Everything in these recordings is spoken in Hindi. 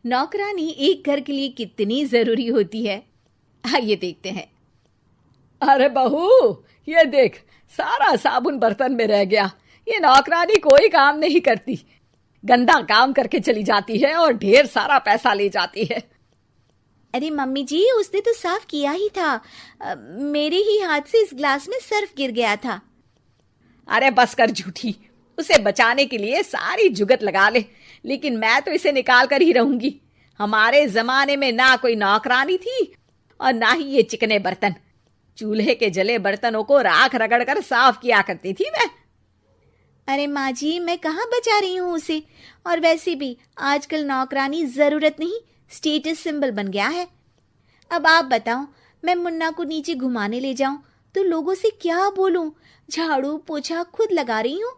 नौकरानी एक घर के लिए कितनी जरूरी होती है, आइए देखते हैं। अरे बहू, ये देख, सारा साबुन बर्तन में रह गया। ये नौकरानी कोई काम नहीं करती, गंदा काम करके चली जाती है और ढेर सारा पैसा ले जाती है। अरे मम्मी जी, उसने तो साफ किया ही था। मेरे ही हाथ से इस ग्लास में सर्फ गिर गया था। अरे बस कर झूठी, उसे बचाने के लिए सारी जुगत लगा ले, लेकिन मैं तो इसे निकाल कर ही रहूंगी। हमारे जमाने में ना कोई नौकरानी थी और ना ही ये चिकने बर्तन। चूल्हे के जले बर्तनों को राख रगड़ कर साफ किया करती थी मैं। अरे माँ जी, मैं कहाँ बचा रही हूँ उसे। और वैसे भी आजकल नौकरानी जरूरत नहीं, स्टेटस सिंबल बन गया है। अब आप बताओ, मैं मुन्ना को नीचे घुमाने ले जाऊं तो लोगों से क्या बोलूं? झाड़ू पोछा खुद लगा रही हूँ।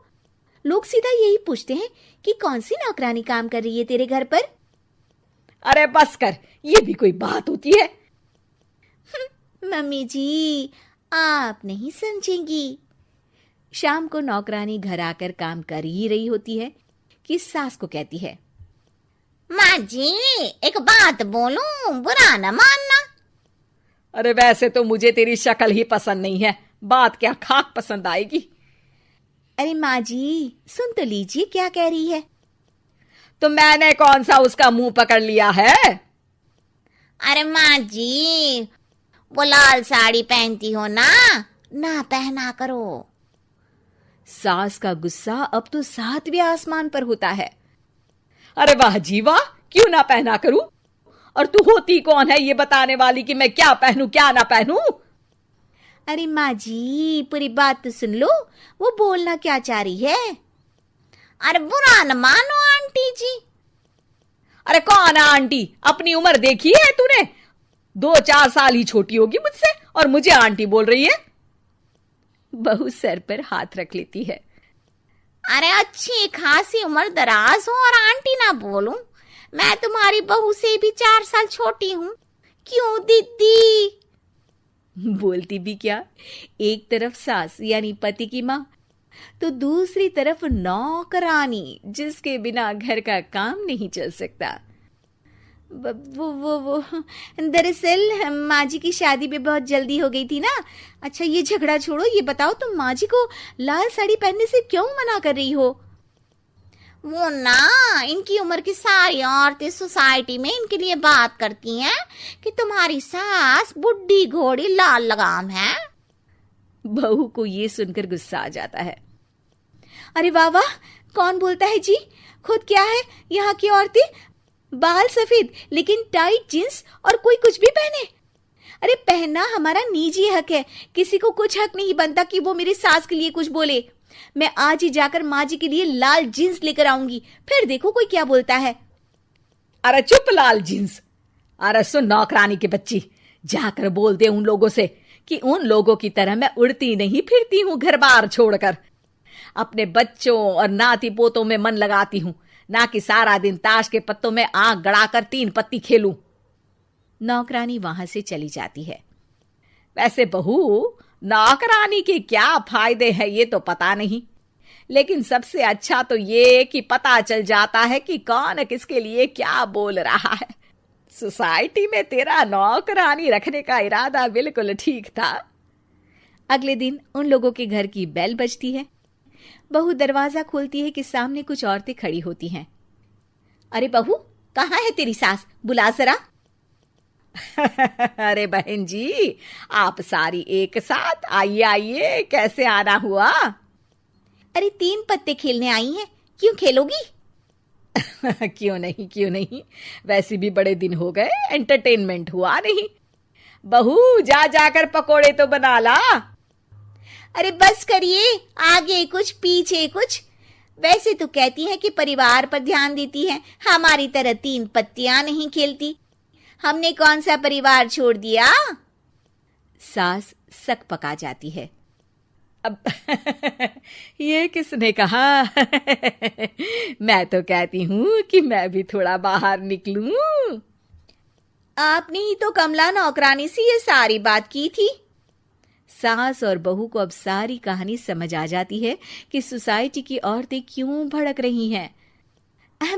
लोग सीधा यही पूछते हैं कि कौन सी नौकरानी काम कर रही है तेरे घर पर। अरे बस कर, ये भी कोई बात होती है? मम्मी जी, आप नहीं समझेंगी। शाम को नौकरानी घर आकर काम कर ही रही होती है कि सास को कहती है, माँ जी, एक बात बोलूं, बुरा न मानना। अरे वैसे तो मुझे तेरी शक्ल ही पसंद नहीं है, बात क्या खाक पसंद आएगी। अरे माँ जी, सुन तो लीजिए क्या कह रही है। तो मैंने कौन सा उसका मुंह पकड़ लिया है? अरे माँ जी, वो लाल साड़ी पहनती हो ना, ना पहना करो। सास का गुस्सा अब तो 7वें आसमान पर होता है। अरे वाह जी वाह, क्यों ना पहना करूं? और तू होती कौन है ये बताने वाली कि मैं क्या पहनूं क्या ना पहनूं? अरे माँ जी, पूरी बात तो सुन लो, वो बोलना क्या चाह रही है। अरे बुरा न मानो आंटी जी। अरे कौन है आंटी? अपनी उम्र देखी है तूने? 2-4 साल ही छोटी होगी मुझसे और मुझे आंटी बोल रही है। बहू सर पर हाथ रख लेती है। अरे अच्छी खासी उम्र दराज हो और आंटी ना बोलूं? मैं तुम्हारी बहू से भी 4 साल छोटी हूँ। क्यों दीदी? बोलती भी क्या, एक तरफ सास यानी पति की माँ, तो दूसरी तरफ नौकरानी जिसके बिना घर का काम नहीं चल सकता। वो दरअसल माँ जी की शादी भी बहुत जल्दी हो गई थी ना। अच्छा ये झगड़ा छोड़ो, ये बताओ तुम माँ जी को लाल साड़ी पहनने से क्यों मना कर रही हो? वो ना, इनकी उम्र की सारी औरतें सोसाइटी में इनके लिए बात करती हैं कि तुम्हारी सास बुढ़ी घोड़ी लाल लगाम है। बहू को ये सुनकर गुस्सा आ जाता है। अरे वाह वाह, कौन बोलता है जी? खुद क्या है यहाँ की औरतें, बाल सफेद लेकिन टाइट जींस और कोई कुछ भी पहने। अरे पहनना हमारा निजी हक है, किसी को कुछ हक नहीं बनता कि वो मेरी सास के लिए कुछ बोले। मैं आज ही जाकर माँ जी के लिए लाल जींस लेकर आऊंगी, फिर देखो कोई क्या बोलता है। अरे चुप लाल जींस। अरे सुन नौकरानी की बच्ची, जाकर बोल दे उन लोगों से कि उन लोगों की तरह मैं उड़ती नहीं फिरती हूँ घर बार छोड़कर। अपने बच्चों और नाती पोतों में मन लगाती हूँ, ना कि सारा दिन ताश के पत्तों में आंख गड़ाकर 3 पत्ती खेलूं। नौकरानी वहां से चली जाती है। वैसे बहू, नौकरानी के क्या फायदे हैं ये तो पता नहीं, लेकिन सबसे अच्छा तो ये कि पता चल जाता है कि कौन किसके लिए क्या बोल रहा है। सोसाइटी में तेरा नौकरानी रखने का इरादा बिल्कुल ठीक था। अगले दिन उन लोगों के घर की बेल बजती है। बहू दरवाजा खोलती है कि सामने कुछ औरतें खड़ी होती हैं। अरे बहू, कहाँ है तेरी सास? बुला जरा। अरे बहन जी, आप सारी एक साथ आइए आइए, कैसे आना हुआ? अरे 3 पत्ते खेलने आई हैं, क्यों खेलोगी? क्यों नहीं, वैसे भी बड़े दिन हो गए, एंटरटेनमेंट हुआ नहीं। बहू जा जाकर पकोड़े तो बना ला। अरे बस करिए, आगे कुछ पीछे कुछ। वैसे तो कहती है कि परिवार पर ध्यान देती है, हमारी तरह 3 पत्तियां नहीं खेलती। हमने कौन सा परिवार छोड़ दिया? सास सक पका जाती है। अब ये किसने कहा? मैं तो कहती हूँ कि मैं भी थोड़ा बाहर निकलूं। आपने ही तो कमला नौकरानी से ये सारी बात की थी। सास और बहू को अब सारी कहानी समझ आ जाती है कि सोसाइटी की औरतें क्यों भड़क रही हैं।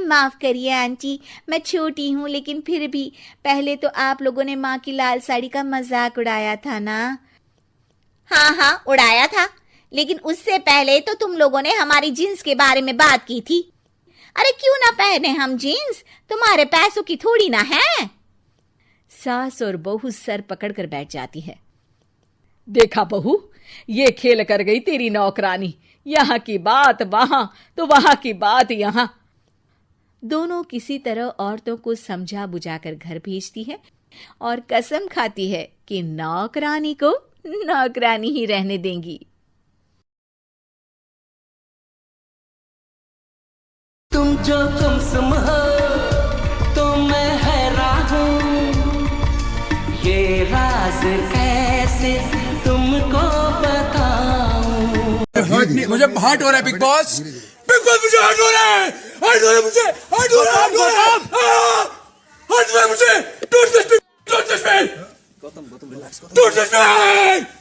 माफ करिए आंटी, मैं छोटी हूँ लेकिन फिर भी पहले तो आप लोगों ने माँ की लाल साड़ी का मजाक उड़ाया था ना। हाँ हाँ उड़ाया था, लेकिन उससे पहले तो तुम लोगों ने हमारी जीन्स के बारे में बात की थी। अरे क्यों ना पहने हम जीन्स, तुम्हारे पैसों की थोड़ी ना है। सास और बहू सर पकड़कर बैठ जाती है। देखा बहू, ये खेल कर गई तेरी नौकरानी, यहाँ की बात वहां तो वहां की बात यहाँ। दोनों किसी तरह औरतों को समझा बुझाकर घर भेजती है और कसम खाती है कि नौकरानी को नौकरानी ही रहने देंगी। तुम जो गुमसुम हो तो मैं हैरान हूँ, ये राज कैसे तुमको बताऊं। मुझे हार्ट हो रहा है बिग बॉस, मुझे हार्ट हो रहा है, हार्ट हो रहा है मुझे, हार्ट हो रहा है, हार्ट हो रहा है, हार्ट हो रहा है मुझे। Don't touch me, don't touch me, don't touch me.